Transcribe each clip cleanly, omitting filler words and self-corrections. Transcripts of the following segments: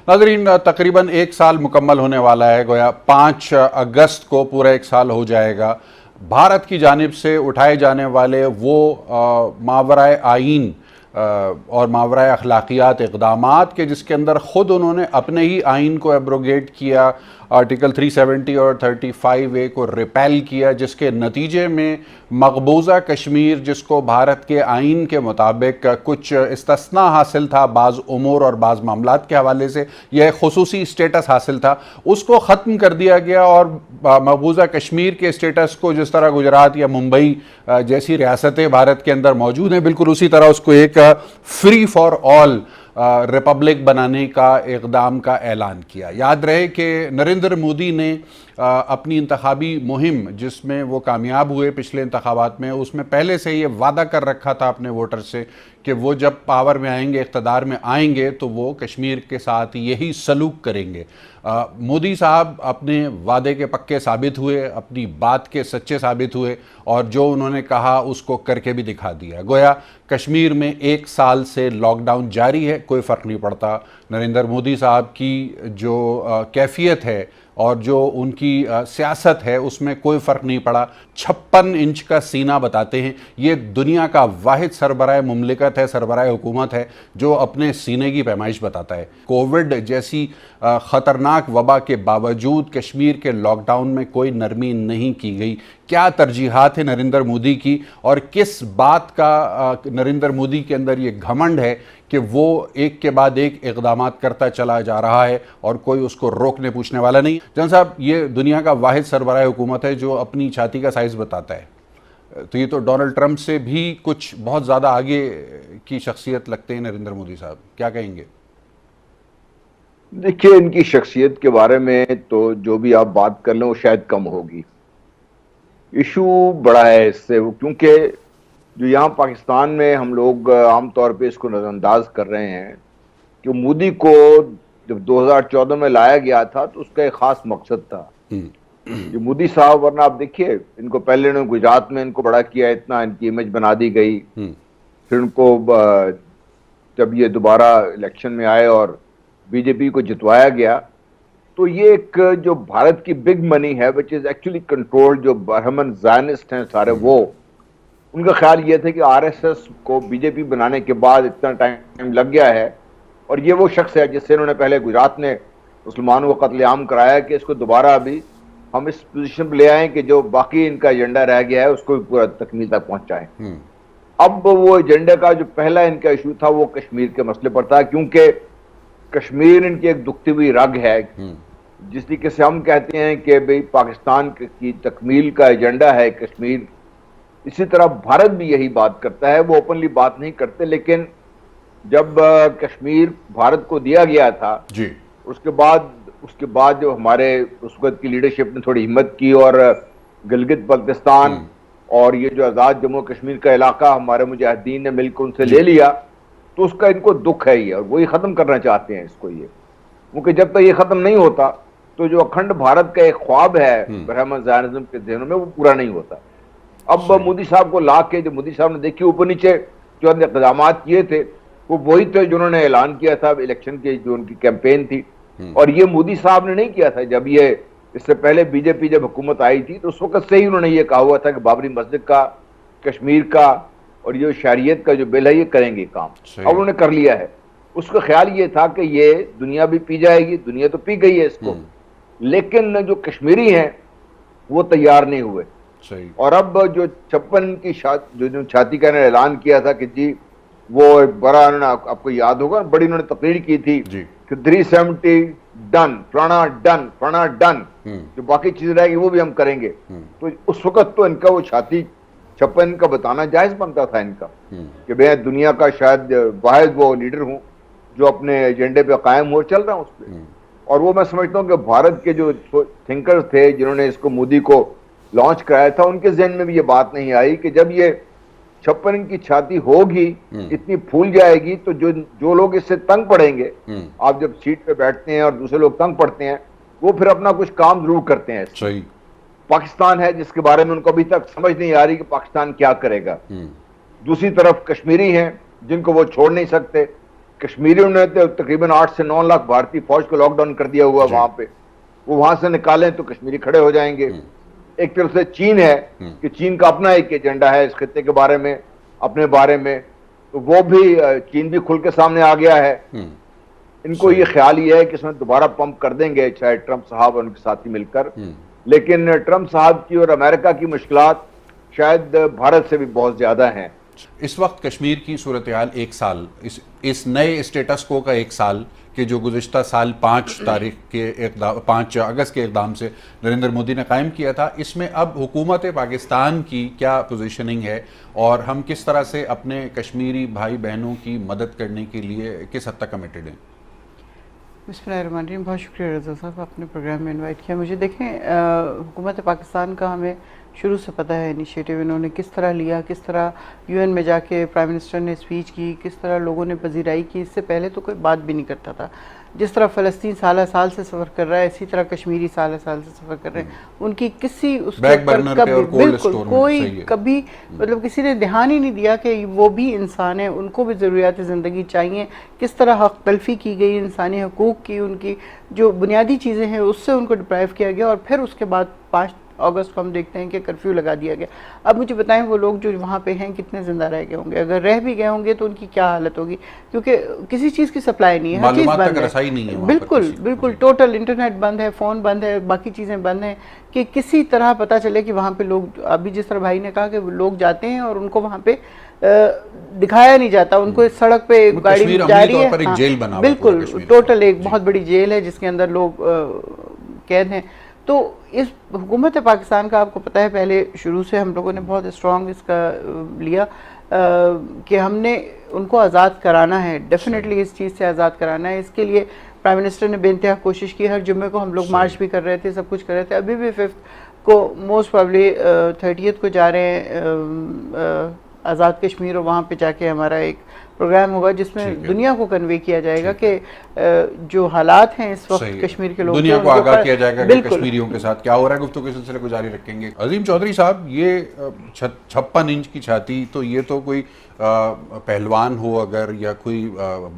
नाज़रीन, तकरीबन एक साल मुकम्मल होने वाला है। गोया 5 अगस्त को पूरा एक साल हो जाएगा। भारत की जानिब से उठाए जाने वाले वो मावराए आइन और मावराए अखलाकियात इक़दामात के जिसके अंदर ख़ुद उन्होंने अपने ही आइन को एब्रोगेट किया, आर्टिकल 370 और 35A को रिपेल किया, जिसके नतीजे में मकबूजा कश्मीर, जिसको भारत के आइन के मुताबिक कुछ इस्तिस्ना हासिल था बाज़ उमूर और बाज़ मामलात के हवाले से, यह खुसूसी स्टेटस हासिल था, उसको ख़त्म कर दिया गया। और मकबूजा कश्मीर के स्टेटस को जिस तरह गुजरात या मुंबई जैसी रियासतें भारत के अंदर मौजूद हैं, बिल्कुल उसी तरह उसको एक फ्री फॉर ऑल रिपब्लिक बनाने का इक़दाम का ऐलान किया। याद रहे कि नरेंद्र मोदी ने अपनी इंतखाबी मुहिम, जिसमें वो कामयाब हुए पिछले इंतखाबात में, उसमें पहले से ये वादा कर रखा था अपने वोटर से कि वो जब पावर में आएंगे, इक़्तिदार में आएंगे, तो वो कश्मीर के साथ यही सलूक करेंगे। मोदी साहब अपने वादे के पक्के साबित हुए, अपनी बात के सच्चे साबित हुए और जो उन्होंने कहा उसको करके भी दिखा दिया। गोया कश्मीर में एक साल से लॉकडाउन जारी है, कोई फ़र्क नहीं पड़ता। नरेंद्र मोदी साहब की जो कैफियत है और जो उनकी सियासत है, उसमें कोई फ़र्क नहीं पड़ा। 56 इंच का सीना बताते हैं। ये दुनिया का वाहिद सरबराह मुमलिकत है, सरबराह हुकूमत है, जो अपने सीने की पैमाइश बताता है। कोविड जैसी ख़तरनाक वबा के बावजूद कश्मीर के लॉकडाउन में कोई नरमी नहीं की गई। क्या तरजीहात है नरेंद्र मोदी की, और किस बात का नरेंद्र मोदी के अंदर ये घमंड है कि वो एक के बाद एक इक़दामात करता चला जा रहा है और कोई उसको रोकने पूछने वाला नहीं। जन साहब, ये दुनिया का वाहिद सरबराह हुकूमत है जो अपनी छाती का साइज़ बताता है, तो ये तो डोनाल्ड ट्रंप से भी कुछ बहुत ज़्यादा आगे की शख्सियत लगते हैं नरेंद्र मोदी साहब, क्या कहेंगे? देखिए, इनकी शख्सियत के बारे में तो जो भी आप बात कर लें वो शायद कम होगी। इशू बड़ा है इससे, वो क्योंकि जो यहाँ पाकिस्तान में हम लोग आमतौर पे इसको नज़रअंदाज कर रहे हैं कि मोदी को जब 2014 में लाया गया था तो उसका एक खास मकसद था। ये मोदी साहब, वरना आप देखिए, इनको पहले इन्होंने गुजरात में इनको बड़ा किया, इतना इनकी इमेज बना दी गई। फिर इनको जब ये दोबारा इलेक्शन में आए और बीजेपी को जितवाया गया, तो ये एक जो भारत की बिग मनी है विच इज एक्चुअली कंट्रोल्ड, जो बरहमन ज़ायनिस्ट हैं सारे, वो उनका ख्याल ये था कि आरएसएस को बीजेपी बनाने के बाद इतना टाइम लग गया है, और ये वो शख्स है जिससे इन्होंने पहले गुजरात में मुसलमानों को कत्लेआम कराया, कि इसको दोबारा अभी हम इस पोजीशन पर ले आए कि जो बाकी इनका एजेंडा रह गया है उसको भी पूरा तकमील तक पहुंचाएं। अब वो एजेंडे का जो पहला इनका इशू था वो कश्मीर के मसले पर था, क्योंकि कश्मीर इनकी एक दुखती हुई रग है। जिस तरीके से हम कहते हैं कि भाई पाकिस्तान की तकमील का एजेंडा है कश्मीर, इसी तरह भारत भी यही बात करता है। वो ओपनली बात नहीं करते, लेकिन जब कश्मीर भारत को दिया गया था जी, उसके बाद जो हमारे उस वक्त की लीडरशिप ने थोड़ी हिम्मत की और गिलगित बल्तिस्तान और ये जो आज़ाद जम्मू कश्मीर का इलाका हमारे मुजाहिदीन ने मिलकर उनसे ले लिया, तो उसका इनको दुख है ये, और वही ख़त्म करना चाहते हैं इसको ये, क्योंकि जब तक ये ख़त्म नहीं होता तो जो अखंड भारत का एक ख्वाब है ब्राह्मण ज़ायनिज़्म के ज़हनों में, वो पूरा नहीं होता। अब मोदी साहब को ला के, जो मोदी साहब ने देखिए ऊपर नीचे जो इक़दाम किए थे, वो वही थे जो उन्होंने ऐलान किया था इलेक्शन की जो उनकी कैंपेन थी। और ये मोदी साहब ने नहीं किया था। जब ये इससे पहले बीजेपी जब हुकूमत आई थी तो उस वक्त से ही उन्होंने ये कहा हुआ था कि बाबरी मस्जिद का, कश्मीर का और ये शरीयत का जो बिल है ये करेंगे काम। अब उन्होंने कर लिया है। उसका ख्याल ये था कि ये दुनिया भी पी जाएगी, दुनिया तो पी गई है इसको, लेकिन जो कश्मीरी हैं वो तैयार नहीं हुए। और अब जो 56 की जो छाती का ऐलान किया था कि जी वो बड़ा, उन्होंने आपको याद होगा बड़ी उन्होंने तकरीर की थी कि 370 डन, फलाना डन, जो बाकी चीजें रहेगी वो भी हम करेंगे। तो उस वक्त तो इनका वो छाती 56 का बताना जायज बनता था इनका कि मैं दुनिया का शायद वाहिद वो लीडर हूं जो अपने एजेंडे पे कायम हो चल रहा हूं उस पर। और वो मैं समझता हूं कि भारत के जो थिंकर्स थे जिन्होंने इसको मोदी को लॉन्च कराया था, उनके जहन में भी ये बात नहीं आई कि जब ये 56 की छाती होगी, इतनी फूल जाएगी, तो जो लोग इससे तंग पड़ेंगे, आप जब सीट पे बैठते हैं और दूसरे लोग तंग पड़ते हैं, वो फिर अपना कुछ काम जरूर करते हैं। सही पाकिस्तान है जिसके बारे में उनको अभी तक समझ नहीं आ रही कि पाकिस्तान क्या करेगा। दूसरी तरफ कश्मीरी हैं जिनको वो छोड़ नहीं सकते। कश्मीरियों ने तो तकरीबन 8 से 9 लाख भारतीय फौज को लॉकडाउन कर दिया हुआ वहां पे, वो वहां से निकालें तो कश्मीरी खड़े हो जाएंगे। एक तरफ से चीन है कि चीन का अपना एक एजेंडा है इस खित्ते के बारे में, अपने बारे में, तो वो भी चीन भी खुल के सामने आ गया है। इनको ये ख्याल ही है कि इसमें दोबारा पंप कर देंगे चाहे ट्रंप साहब और उनके साथी मिलकर, लेकिन ट्रंप साहब की और अमेरिका की मुश्किलात शायद भारत से भी बहुत ज्यादा हैं। इस वक्त कश्मीर की सूरत हाल एक साल, इस नए स्टेटस को का एक साल के जो गुज़िश्ता साल 5 अगस्त के इक़दाम से नरेंद्र मोदी ने कायम किया था, इसमें अब हुकूमत पाकिस्तान की क्या पोजीशनिंग है और हम किस तरह से अपने कश्मीरी भाई बहनों की मदद करने के लिए किस हद तक कमिटेड हैं? बिस्मिल्लाहिर्रहमानिर्रहीम। बहुत शुक्रिया रज़ा साहब, आपने प्रोग्राम में इनवाइट किया मुझे। देखें, हुकूमत पाकिस्तान का हमें शुरू से पता है इनिशिएटिव इन्होंने किस तरह लिया, किस तरह यूएन में जाके प्राइम मिनिस्टर ने स्पीच की, किस तरह लोगों ने पजीराई की। इससे पहले तो कोई बात भी नहीं करता था। जिस तरह फ़लस्तीन साल साल से सफ़र कर रहा है, इसी तरह कश्मीरी साल साल से सफ़र कर रहे हैं। उनकी किसी उसके ऊपर कभी बिल्कुल कोई कभी मतलब किसी ने ध्यान ही नहीं दिया कि वो भी इंसान है, उनको भी ज़रूरियात ज़िंदगी चाहिए। किस तरह हक तलफी की गई इंसानी हकूक़ की, उनकी जो बुनियादी चीज़ें हैं उससे उनको डिप्राइव किया गया। और फिर उसके बाद 5 अगस्त को हम देखते हैं कि कर्फ्यू लगा दिया गया। अब मुझे बताएं वो लोग जो वहाँ पे हैं कितने ज़िंदा रह गए होंगे, अगर रह भी गए होंगे तो उनकी क्या हालत होगी, क्योंकि किसी चीज़ की सप्लाई नहीं है, हर चीज़ बंद है। बिल्कुल बिल्कुल टोटल इंटरनेट बंद है, फ़ोन बंद है, बाकी चीज़ें बंद हैं कि किसी तरह पता चले कि वहाँ पे लोग, अभी जिस तरह भाई ने कहा कि लोग जाते हैं और उनको वहाँ पे दिखाया नहीं जाता, उनको इस सड़क पे गाड़ी जा रही है। हाँ, बिल्कुल टोटल एक बहुत बड़ी जेल है जिसके अंदर लोग कैद हैं। तो इस हुकूमत पाकिस्तान का आपको पता है पहले शुरू से हम लोगों ने बहुत स्ट्रॉन्ग इसका लिया कि हमने उनको आज़ाद कराना है, डेफिनेटली इस चीज़ से आज़ाद कराना है। इसके लिए प्राइम मिनिस्टर ने बेइंतहा कोशिश की। हर जुम्मे को हम लोग मार्च भी कर रहे थे, सब कुछ कर रहे थे। अभी भी 5 को मोस्ट प्रॉब्ली 30 को जा रहे हैं आज़ाद कश्मीर, और वहाँ पे जाके हमारा एक प्रोग्राम होगा जिसमें दुनिया को कन्वे किया जाएगा कि जो हालात हैं इस वक्त कश्मीर के लोगों, दुनिया को आगाह किया जाएगा कि कश्मीरियों के साथ क्या हो रहा है। गुफ्तगू के सिलसिले को जारी रखेंगे। अजीम चौधरी साहब, ये 56 इंच की छाती, तो ये तो कोई पहलवान हो अगर या कोई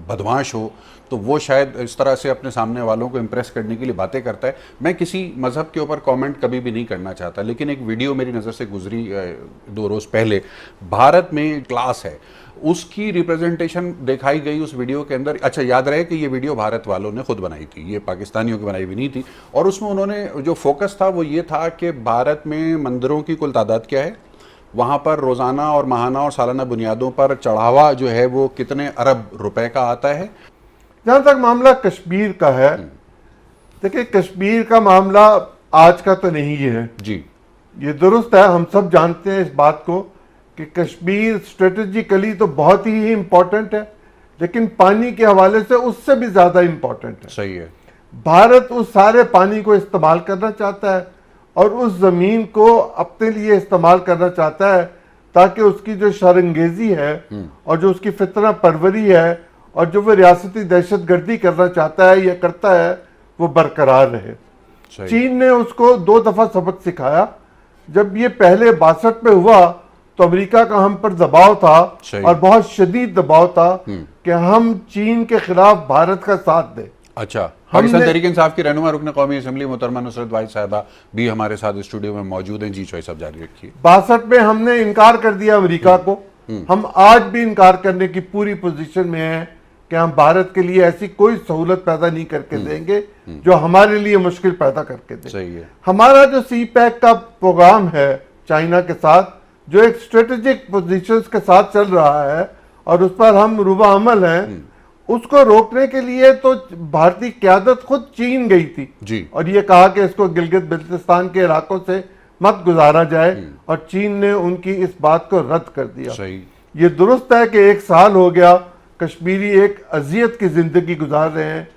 बदमाश हो तो वो शायद इस तरह से अपने सामने वालों को इम्प्रेस करने के लिए बातें करता है। मैं किसी मज़हब के ऊपर कमेंट कभी भी नहीं करना चाहता, लेकिन एक वीडियो मेरी नज़र से गुजरी 2 रोज़ पहले, भारत में क्लास है उसकी रिप्रेजेंटेशन दिखाई गई उस वीडियो के अंदर। अच्छा, याद रहे कि ये वीडियो भारत वालों ने खुद बनाई थी, ये पाकिस्तानियों की बनाई हुई नहीं थी। और उसमें उन्होंने जो फोकस था वो ये था कि भारत में मंदिरों की कुल तादाद क्या है, वहाँ पर रोज़ाना और माहाना और सालाना बुनियादों पर चढ़ावा जो है वो कितने अरब रुपए का आता है। जहाँ तक मामला कश्मीर का है, देखिए कश्मीर का मामला आज का तो नहीं है जी, ये दुरुस्त है, हम सब जानते हैं इस बात को कि कश्मीर स्ट्रेटेजिकली तो बहुत ही इम्पोर्टेंट है, लेकिन पानी के हवाले से उससे भी ज़्यादा इम्पोर्टेंट है। सही है। भारत उस सारे पानी को इस्तेमाल करना चाहता है और उस ज़मीन को अपने लिए इस्तेमाल करना चाहता है ताकि उसकी जो शरंगेजी है और जो उसकी फितना परवरी है और जो वो रियासती दहशत गर्दी करना चाहता है या करता है वो बरकरार रहे। चीन ने उसको 2 दफ़ा सबक सिखाया। जब ये पहले 62 में हुआ तो अमेरिका का हम पर दबाव था और बहुत शदीद दबाव था कि हम चीन के खिलाफ भारत का साथ दें। अच्छा, पाकिस्तान तहरीक इंसाफ की रहनुमा रुकन कौमी असम्बली मोहतरमा नुसरत वाहिद साहिबा भी हमारे साथ स्टूडियो में मौजूद हैं। जी चॉइस साहब जारी रखिए। 62 में हमने इनकार कर दिया अमेरिका को, हम आज भी इनकार करने की पूरी पोजीशन में हैं कि हम भारत के लिए ऐसी कोई सहूलत पैदा नहीं करके देंगे जो हमारे लिए मुश्किल पैदा करके दे। सही है। हमारा जो CPEC का प्रोग्राम है चाइना के साथ, जो एक स्ट्रेटेजिक पोजीशंस के साथ चल रहा है और उस पर हम रुबा अमल हैं, उसको रोकने के लिए तो भारतीय क़यादत खुद चीन गई थी जी, और ये कहा कि इसको गिलगित बिल्तिस्तान के इलाकों से मत गुजारा जाए, और चीन ने उनकी इस बात को रद्द कर दिया। सही। ये दुरुस्त है कि 1 साल हो गया कश्मीरी एक अजियत की जिंदगी गुजार रहे हैं,